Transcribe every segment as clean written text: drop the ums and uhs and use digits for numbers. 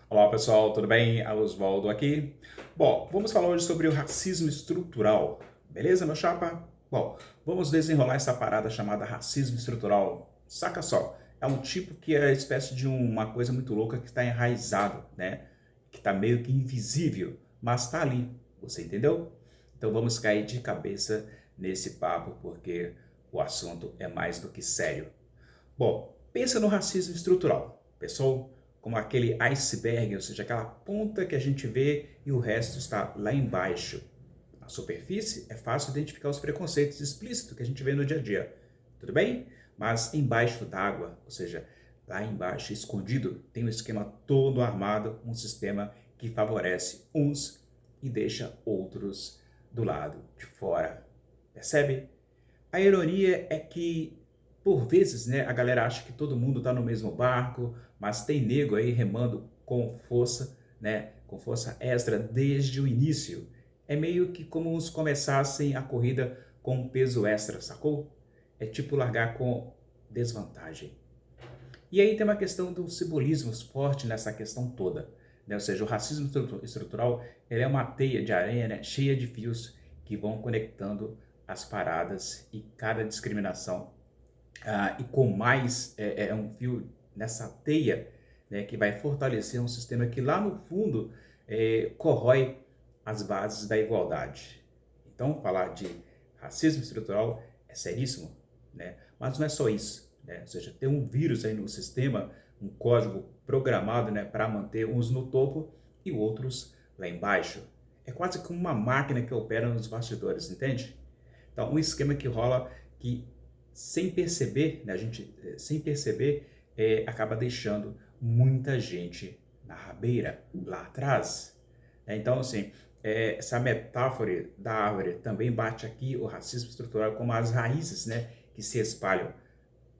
Olá pessoal, tudo bem? Oswaldo aqui. Bom, vamos falar hoje sobre o racismo estrutural, beleza, meu chapa? Bom, vamos desenrolar essa parada chamada racismo estrutural. Saca só, é um tipo que é espécie de uma coisa muito louca que está enraizado, né? Que está meio que invisível, mas está ali, você entendeu? Então vamos cair de cabeça nesse papo porque o assunto é mais do que sério. Bom, pensa no racismo estrutural, pessoal, como aquele iceberg, ou seja, aquela ponta que a gente vê e o resto está lá embaixo. Na superfície é fácil identificar os preconceitos explícitos que a gente vê no dia a dia, tudo bem? Mas embaixo d'água, ou seja, lá embaixo, escondido, tem um esquema todo armado, um sistema que favorece uns e deixa outros do lado de fora. Percebe? A ironia é que, por vezes, né, a galera acha que todo mundo está no mesmo barco, mas tem nego aí remando com força, né, com força extra desde o início. É meio que como se começassem a corrida com um peso extra, sacou? É tipo largar com desvantagem. E aí tem uma questão do simbolismo forte nessa questão toda, né? Ou seja, o racismo estrutural ele é uma teia de aranha, né, cheia de fios que vão conectando as paradas e cada discriminação e com mais é um fio nessa teia, né, que vai fortalecer um sistema que lá no fundo corrói as bases da igualdade. Então, falar de racismo estrutural é seríssimo, né? Mas não é só isso, né? Ou seja, tem um vírus aí no sistema, um código programado, né, para manter uns no topo e outros lá embaixo. É quase como uma máquina que opera nos bastidores, entende? Então, um esquema que rola que, sem perceber, né, a gente, sem perceber, acaba deixando muita gente na rabeira, lá atrás. Então, assim, essa metáfora da árvore também bate aqui o racismo estrutural como as raízes, né, que se espalham.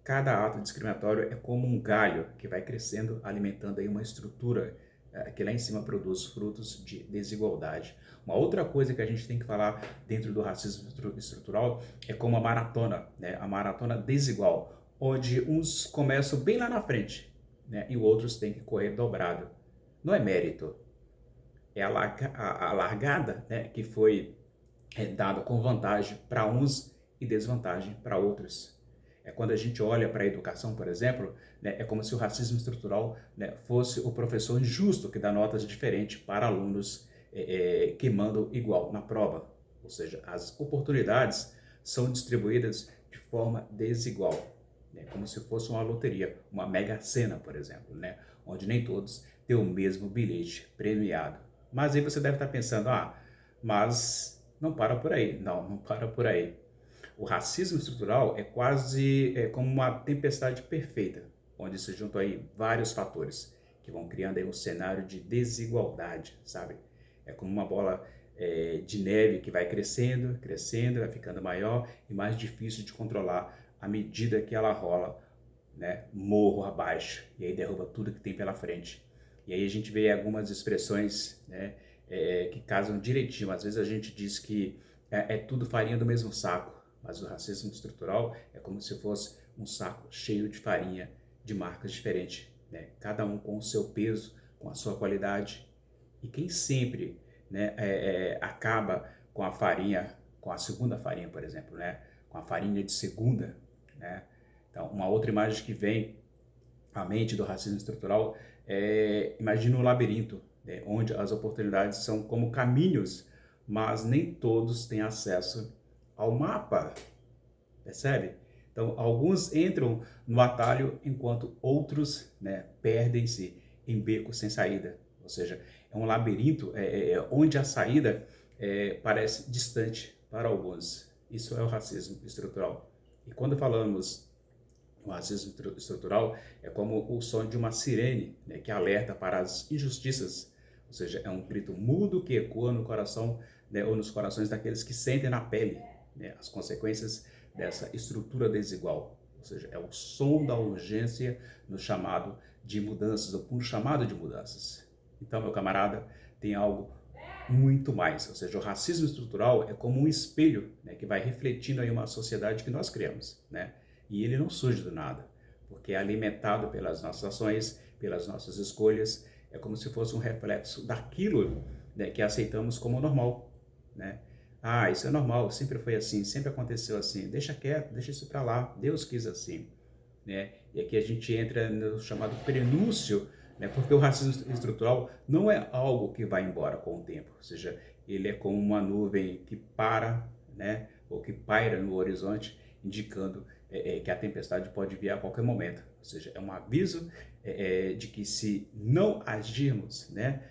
Cada ato discriminatório é como um galho que vai crescendo, alimentando aí uma estrutura que lá em cima produz frutos de desigualdade. Uma outra coisa que a gente tem que falar dentro do racismo estrutural é como a maratona, né? A maratona desigual, onde uns começam bem lá na frente, né? E outros têm que correr dobrado. Não é mérito, é a largada, né? Que foi dada com vantagem para uns e desvantagem para outros. É quando a gente olha para a educação, por exemplo, né, é como se o racismo estrutural, né, fosse o professor injusto que dá notas diferentes para alunos que mandam igual na prova. Ou seja, as oportunidades são distribuídas de forma desigual, né, como se fosse uma loteria, uma mega sena, por exemplo, né, onde nem todos têm o mesmo bilhete premiado. Mas aí você deve estar pensando, mas não para por aí. Não, não para por aí. O racismo estrutural é quase como uma tempestade perfeita, onde se juntam aí vários fatores que vão criando aí um cenário de desigualdade, sabe? É como uma bola de neve que vai crescendo, crescendo, vai ficando maior e mais difícil de controlar à medida que ela rola, né, morro abaixo, e aí derruba tudo que tem pela frente. E aí a gente vê algumas expressões, né, que casam direitinho. Às vezes a gente diz que é tudo farinha do mesmo saco, mas o racismo estrutural é como se fosse um saco cheio de farinha de marcas diferentes, né, cada um com o seu peso, com a sua qualidade. E quem sempre, né, acaba com a farinha, com a segunda farinha, por exemplo, né, com a farinha de segunda, né? Então, uma outra imagem que vem à mente do racismo estrutural imagina um labirinto, né, onde as oportunidades são como caminhos, mas nem todos têm acesso ao mapa, percebe? Então, alguns entram no atalho, enquanto outros, né, perdem-se em becos sem saída. Ou seja, é um labirinto onde a saída parece distante para alguns. Isso é o racismo estrutural. E quando falamos o racismo estrutural é como o som de uma sirene, né, que alerta para as injustiças, ou seja, é um grito mudo que ecoa no coração, né, ou nos corações daqueles que sentem na pele, né, as consequências dessa estrutura desigual. Ou seja, é o som da urgência no chamado de mudanças, ou por chamado de mudanças. Então, meu camarada, tem algo muito mais, ou seja, o racismo estrutural é como um espelho, né, que vai refletindo aí uma sociedade que nós criamos, né? E ele não surge do nada, porque é alimentado pelas nossas ações, pelas nossas escolhas, é como se fosse um reflexo daquilo, né, que aceitamos como normal, né? Ah, isso é normal, sempre foi assim, sempre aconteceu assim. Deixa quieto, deixa isso para lá. Deus quis assim, né? E aqui a gente entra no chamado prenúncio, né? Porque o racismo estrutural não é algo que vai embora com o tempo, ou seja, ele é como uma nuvem que para, né? Ou que paira no horizonte, indicando que a tempestade pode vir a qualquer momento. Ou seja, é um aviso de que se não agirmos, né?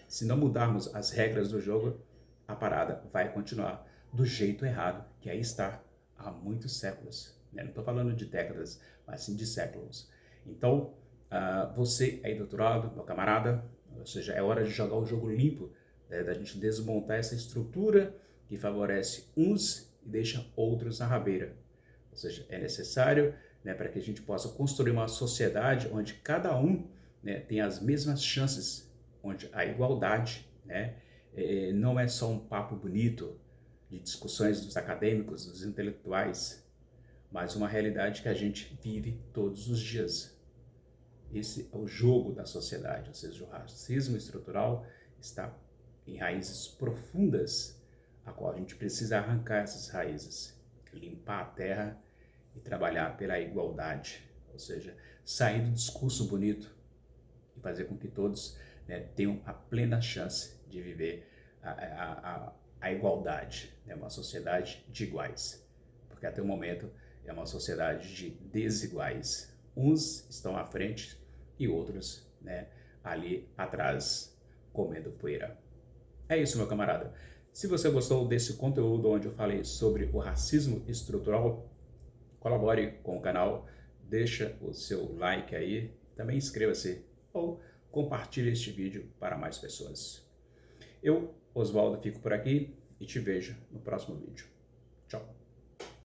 Se não mudarmos as regras do jogo, a parada vai continuar do jeito errado, que aí está há muitos séculos, né? Não estou falando de décadas, mas sim de séculos. Então, você aí do outro lado, meu camarada, ou seja, é hora de jogar o jogo limpo, né? Da gente desmontar essa estrutura que favorece uns e deixa outros na rabeira. Ou seja, é necessário, né, para que a gente possa construir uma sociedade onde cada um, né, tem as mesmas chances, onde a igualdade, né, não é só um papo bonito de discussões dos acadêmicos, dos intelectuais, mas uma realidade que a gente vive todos os dias. Esse é o jogo da sociedade, ou seja, o racismo estrutural está em raízes profundas, a qual a gente precisa arrancar essas raízes, limpar a terra e trabalhar pela igualdade, ou seja, sair do discurso bonito e fazer com que todos, né, tenham a plena chance de viver a igualdade, né, uma sociedade de iguais, porque até o momento é uma sociedade de desiguais. Uns estão à frente e outros, né, ali atrás, comendo poeira. É isso, meu camarada. Se você gostou desse conteúdo onde eu falei sobre o racismo estrutural, colabore com o canal, deixa o seu like aí, também inscreva-se ou compartilhe este vídeo para mais pessoas. Eu, Oswaldo, fico por aqui e te vejo no próximo vídeo. Tchau!